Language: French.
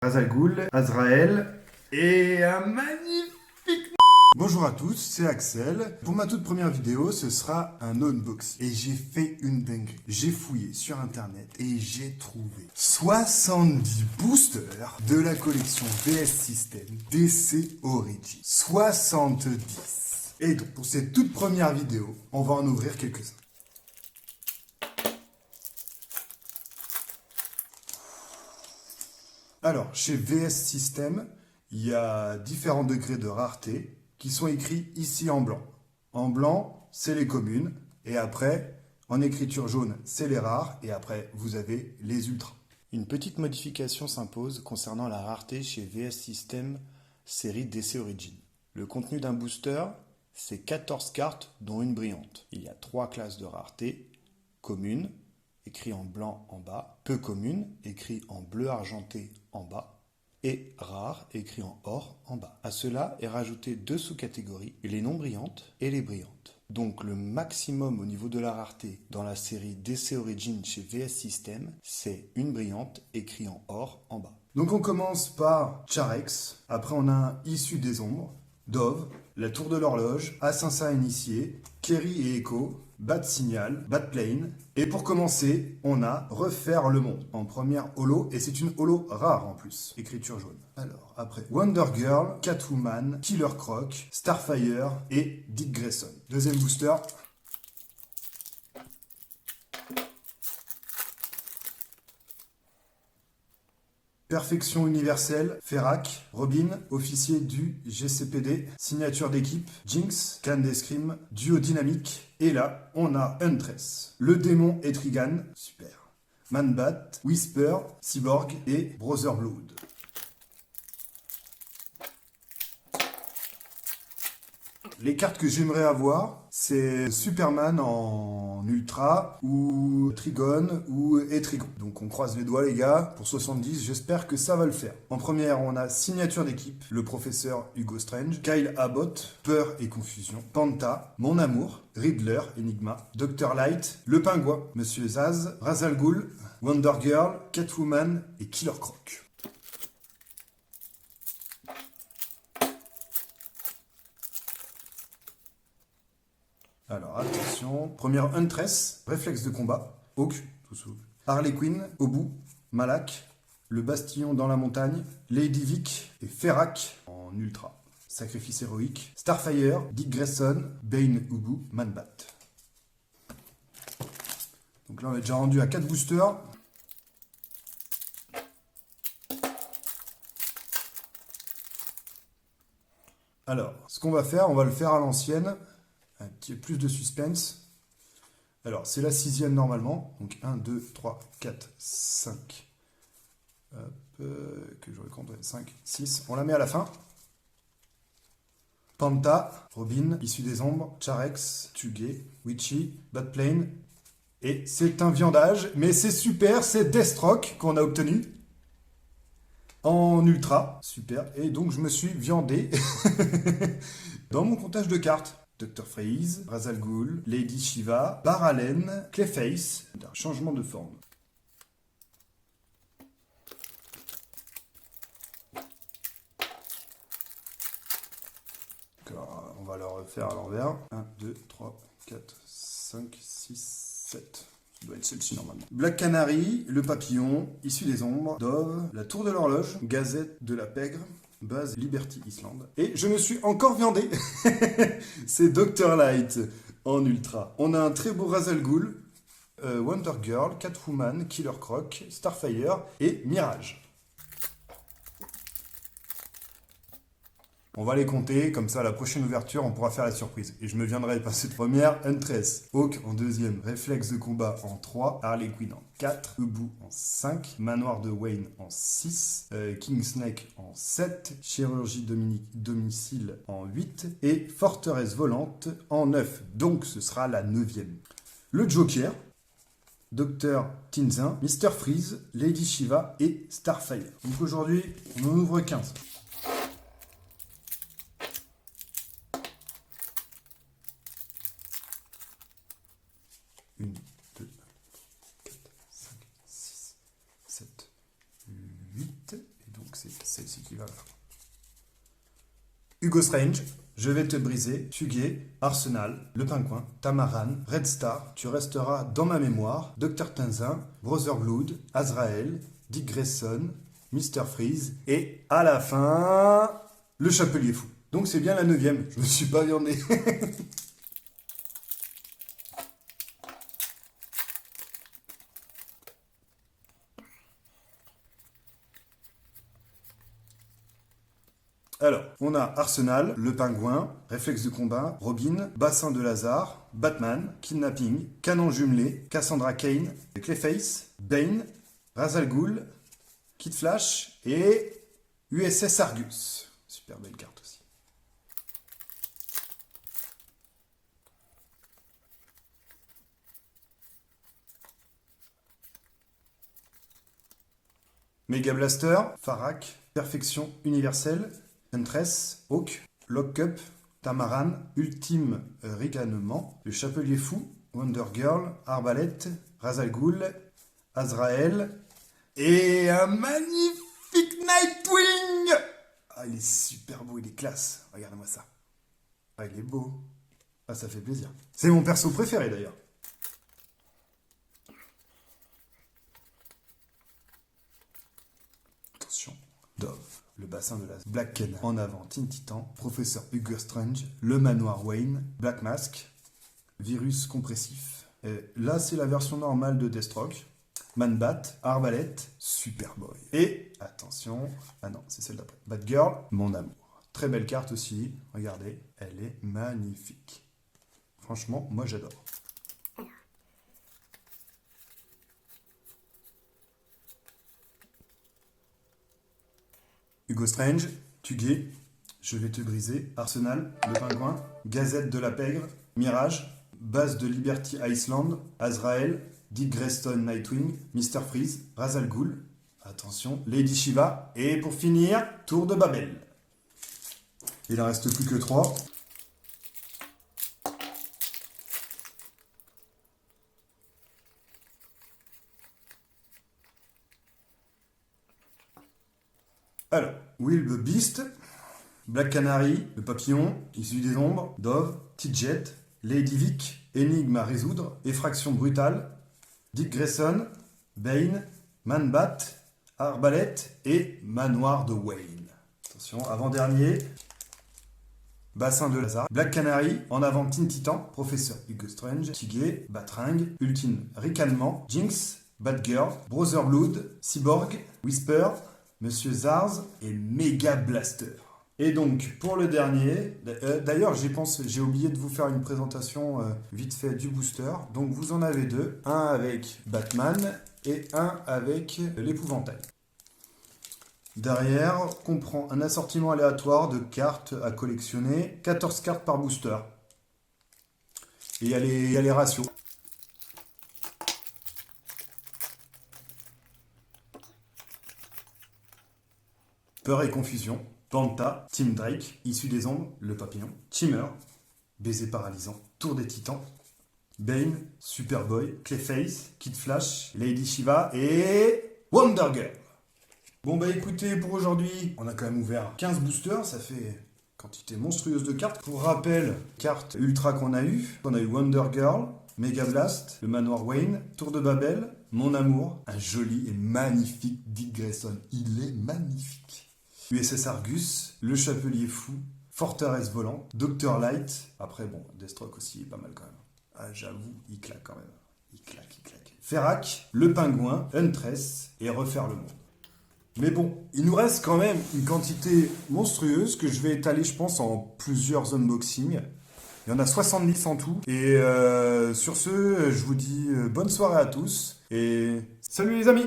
Razal Ghul, Azrael et un magnifique... Bonjour à tous, c'est Axel. Pour ma toute première vidéo, ce sera un unboxing. Et j'ai fait une dinguerie. J'ai fouillé sur internet et j'ai trouvé 70 boosters de la collection VS System DC Origin. 70. Et donc, pour cette toute première vidéo, on va en ouvrir quelques-uns. Alors, chez VS System, il y a différents degrés de rareté qui sont écrits ici en blanc. En blanc, c'est les communes, et après, en écriture jaune, c'est les rares, et après, vous avez les ultras. Une petite modification s'impose concernant la rareté chez VS System série DC Origin. Le contenu d'un booster, c'est 14 cartes, dont une brillante. Il y a 3 classes de rareté, commune, écrit en blanc en bas, peu commune, écrit en bleu argenté en bas, et rare, écrit en or en bas. À cela est rajouté 2 sous-catégories, les non brillantes et les brillantes. Donc le maximum au niveau de la rareté dans la série DC Origin chez VS System, c'est une brillante, écrit en or en bas. Donc on commence par Charex, après on a un Issu des Ombres, Dove, la Tour de l'Horloge, Assassin Initié, Kerry et Echo, Bat Signal, Bat Plane. Et pour commencer, on a Refaire le Monde en première holo, et c'est une holo rare en plus, écriture jaune. Alors, après, Wonder Girl, Catwoman, Killer Croc, Starfire et Dick Grayson. Deuxième booster. Perfection universelle, Ferrac, Robin, officier du GCPD, signature d'équipe, Jinx, Cannes d'escrime, duo dynamique, et là, on a Huntress, le démon Etrigan, super, Manbat, Whisper, Cyborg et Brother Blood. Les cartes que j'aimerais avoir, c'est Superman en Ultra, ou Trigon, ou Etrigon. Donc on croise les doigts les gars, pour 70, j'espère que ça va le faire. En première, on a signature d'équipe, le professeur Hugo Strange, Kyle Abbott, Peur et Confusion, Panta, Mon Amour, Riddler, Enigma, Dr. Light, Le Pingouin, Monsieur Zaz, Razal Ghul, Wonder Girl, Catwoman et Killer Croc. Alors attention, première Huntress, réflexe de combat, Hawk, tout souple, Harley Quinn, Obu, Malak, le Bastillon dans la montagne, Lady Vic et Ferrac en ultra. Sacrifice héroïque, Starfire, Dick Grayson, Bane Ubu, Manbat. Donc là on est déjà rendu à 4 boosters. Alors, ce qu'on va faire, on va le faire à l'ancienne. Un petit plus de suspense. Alors, c'est la 6e normalement. Donc 1, 2, 3, 4, 5. Hop, que je recompte. 5, 6. On la met à la fin. Panta, Robin, Issu des Ombres, Charex, Tugé, Witchy, Batplane. Et c'est un viandage, mais c'est super, c'est Deathstroke qu'on a obtenu. En ultra, super. Et donc je me suis viandé dans mon comptage de cartes. Dr. Freeze, Razal Ghul, Lady Shiva, Baralen, Clayface, d'un changement de forme. D'accord, on va le refaire à l'envers. 1, 2, 3, 4, 5, 6, 7. Ça doit être celle-ci normalement. Black Canary, le papillon, Issu des Ombres, Dove, la Tour de l'Horloge, Gazette de la Pègre, base Liberty Island. Et je me suis encore viandé. C'est Dr. Light en ultra. On a un très beau Razal Ghul, Wonder Girl, Catwoman, Killer Croc, Starfire et Mirage. On va les compter, comme ça à la prochaine ouverture on pourra faire la surprise. Et je me viendrai par cette première, Huntress, Hawk en 2e, Réflexe de combat en 3, Harley Quinn en 4, Ubu en 5, Manoir de Wayne en 6, King Snake en 7, Chirurgie Domicile en 8 et Forteresse Volante en 9. Donc ce sera la 9e. Le Joker, Dr. Tinzin, Mr. Freeze, Lady Shiva et Starfire. Donc aujourd'hui on en ouvre 15. 1, 2, 4, 5, 6, 7, 8. Et donc c'est celle-ci qui va là. Hugo Strange, Je vais te briser, Fuguet, Arsenal, Le Pingouin, Tamaran, Red Star, Tu resteras dans ma mémoire, Dr Tinzin, Brotherhood, Azrael, Dick Grayson, Mr Freeze et à la fin, Le Chapelier Fou. Donc c'est bien la 9e, je me suis pas viandé. Alors, on a Arsenal, Le Pingouin, Réflexe de combat, Robin, Bassin de Lazare, Batman, Kidnapping, Canon jumelé, Cassandra Cain, Clayface, Bane, Ra's al Ghul, Kid Flash et USS Argus. Super belle carte aussi. Mega Blaster, Farak, Perfection universelle, Huntress, Hawk, Lock-up, Tamaran, Ultime Ricanement, Le Chapelier Fou, Wonder Girl, Arbalète, Ra's al Ghul, Azrael et un magnifique Nightwing. Ah, il est super beau, il est classe. Regardez-moi ça. Ah, il est beau. Ah, ça fait plaisir. C'est mon perso préféré d'ailleurs. Attention. Dove. Le bassin de la Black Ken. En avant, Teen Titan, Professeur Hugo Strange, Le Manoir Wayne, Black Mask, Virus compressif. Et là, c'est la version normale de Deathstroke. Man-Bat, Arbalète, Superboy. Et, attention, ah non, c'est celle d'après. Batgirl, Mon Amour. Très belle carte aussi, regardez, elle est magnifique. Franchement, moi j'adore. Hugo Strange, Tuguet, Je vais te briser, Arsenal, Le Pingouin, Gazette de la Pègre, Mirage, Base de Liberty Island, Azrael, Dick Grayson Nightwing, Mr Freeze, Ra's al Ghul, attention, Lady Shiva, et pour finir, Tour de Babel. Il en reste plus que 3. Alors, Will the Beast, Black Canary, le papillon, issu des ombres, Dove, Tidjet, Lady Vic, énigme à résoudre, effraction brutale, Dick Grayson, Bane, Man-Bat, Arbalète et Manoir de Wayne. Attention, avant-dernier, Bassin de Lazare, Black Canary, en avant Teen Titan, Professeur Hugo Strange, Tuguet, Batring, Ultime Ricanement, Jinx, Batgirl, Brotherhood, Cyborg, Whisper, Monsieur Zars et Mega Blaster. Et donc, pour le dernier, d'ailleurs, j'ai oublié de vous faire une présentation vite fait du booster. Donc, vous en avez deux. Un avec Batman et un avec l'épouvantail. Derrière, comprend un assortiment aléatoire de cartes à collectionner. 14 cartes par booster. Et il y a les ratios. Peur et confusion. Panta, Tim Drake, Issu des ombres, Le Papillon, Shimmer, Baiser paralysant, Tour des Titans, Bane, Superboy, Clayface, Kid Flash, Lady Shiva et Wonder Girl. Bon bah écoutez, pour aujourd'hui, on a quand même ouvert 15 boosters, ça fait quantité monstrueuse de cartes. Pour rappel, cartes ultra qu'on a eu Wonder Girl, Mega Blast, Le Manoir Wayne, Tour de Babel, Mon Amour, un joli et magnifique Dick Grayson. Il est magnifique. USS Argus, Le Chapelier Fou, Forteresse Volante, Dr Light. Après, bon, Deathstroke aussi est pas mal quand même. Ah, j'avoue, il claque quand même. Il claque. Ferak, Le Pingouin, Huntress et Refaire le Monde. Mais bon, il nous reste quand même une quantité monstrueuse que je vais étaler, je pense, en plusieurs unboxings. Il y en a 70 en tout. Et sur ce, je vous dis bonne soirée à tous. Et salut les amis!